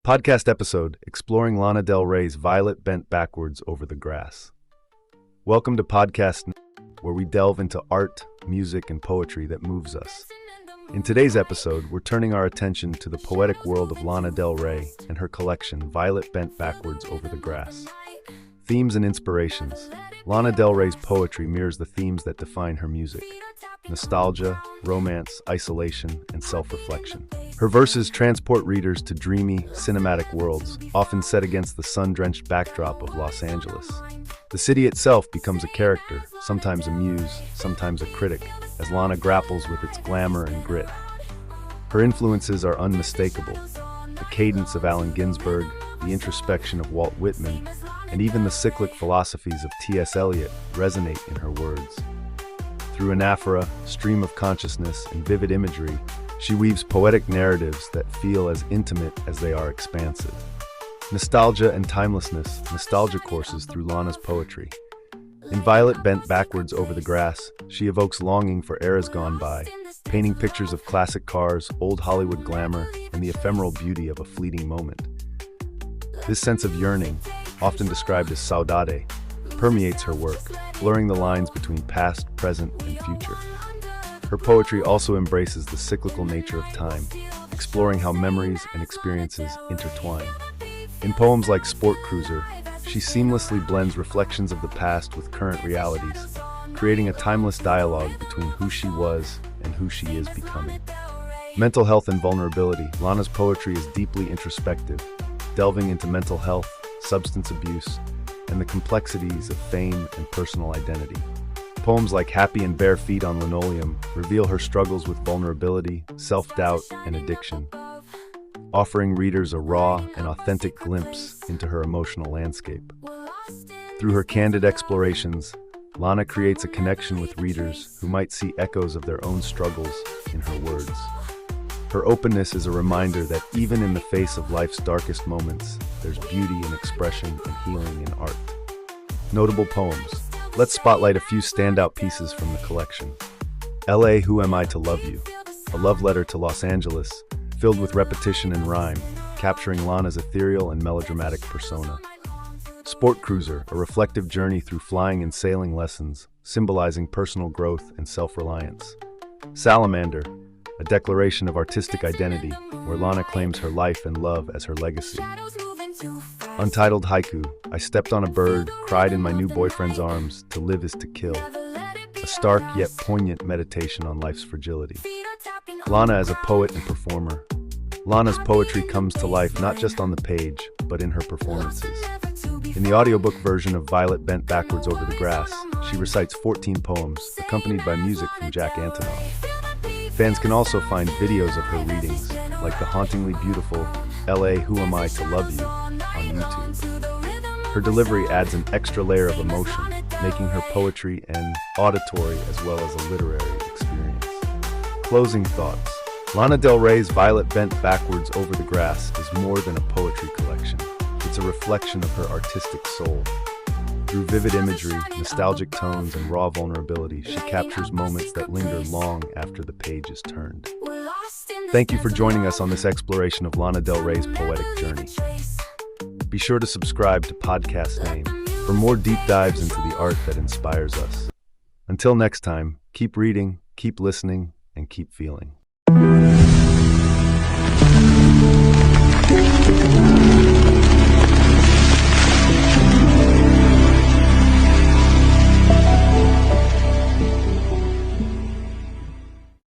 Podcast episode exploring Lana Del Rey's Violet Bent Backwards Over the Grass. Welcome to Podcast, where we delve into art, music, and poetry that moves us. In today's episode, we're turning our attention to the poetic world of Lana Del Rey and her collection Violet Bent Backwards Over the Grass. Themes and inspirations. Lana Del Rey's poetry mirrors the themes that define her music: nostalgia, romance, isolation, and self-reflection. Her verses transport readers to dreamy, cinematic worlds, often set against the sun-drenched backdrop of Los Angeles. The city itself becomes a character, sometimes a muse, sometimes a critic, as Lana grapples with its glamour and grit. Her influences are unmistakable: the cadence of Allen Ginsberg, the introspection of Walt Whitman, and even the cyclic philosophies of T.S. Eliot resonate in her words. Through anaphora, stream of consciousness, and vivid imagery, she weaves poetic narratives that feel as intimate as they are expansive. Nostalgia and timelessness, nostalgia courses through Lana's poetry. In Violet Bent Backwards Over the Grass, she evokes longing for eras gone by, painting pictures of classic cars, old Hollywood glamour, and the ephemeral beauty of a fleeting moment. This sense of yearning, often described as saudade, permeates her work, blurring the lines between past, present, and future. Her poetry also embraces the cyclical nature of time, exploring how memories and experiences intertwine. In poems like Sport Cruiser, she seamlessly blends reflections of the past with current realities, creating a timeless dialogue between who she was and who she is becoming. Mental health and vulnerability. Lana's poetry is deeply introspective, delving into mental health, substance abuse, and the complexities of fame and personal identity. Poems like Happy and Bare Feet on Linoleum reveal her struggles with vulnerability, self-doubt, and addiction, offering readers a raw and authentic glimpse into her emotional landscape. Through her candid explorations, Lana creates a connection with readers who might see echoes of their own struggles in her words. Her openness is a reminder that even in the face of life's darkest moments, there's beauty in expression and healing in art. Notable poems. Let's spotlight a few standout pieces from the collection. L.A. Who Am I to Love You? A love letter to Los Angeles, filled with repetition and rhyme, capturing Lana's ethereal and melodramatic persona. Sport Cruiser, a reflective journey through flying and sailing lessons, symbolizing personal growth and self-reliance. Salamander, a declaration of artistic identity, where Lana claims her life and love as her legacy. Untitled Haiku, I stepped on a bird, cried in my new boyfriend's arms, to live is to kill. A stark yet poignant meditation on life's fragility. Lana as a poet and performer. Lana's poetry comes to life not just on the page, but in her performances. In the audiobook version of Violet Bent Backwards Over the Grass, she recites 14 poems, accompanied by music from Jack Antonoff. Fans can also find videos of her readings, like the hauntingly beautiful L.A. Who Am I to Love You on YouTube. Her delivery adds an extra layer of emotion, making her poetry an auditory as well as a literary experience. Closing thoughts. Lana Del Rey's Violet Bent Backwards Over the Grass is more than a poetry collection. It's a reflection of her artistic soul. Through vivid imagery, nostalgic tones, and raw vulnerability, she captures moments that linger long after the page is turned. Thank you for joining us on this exploration of Lana Del Rey's poetic journey. Be sure to subscribe to Podcast Name for more deep dives into the art that inspires us. Until next time, keep reading, keep listening, and keep feeling.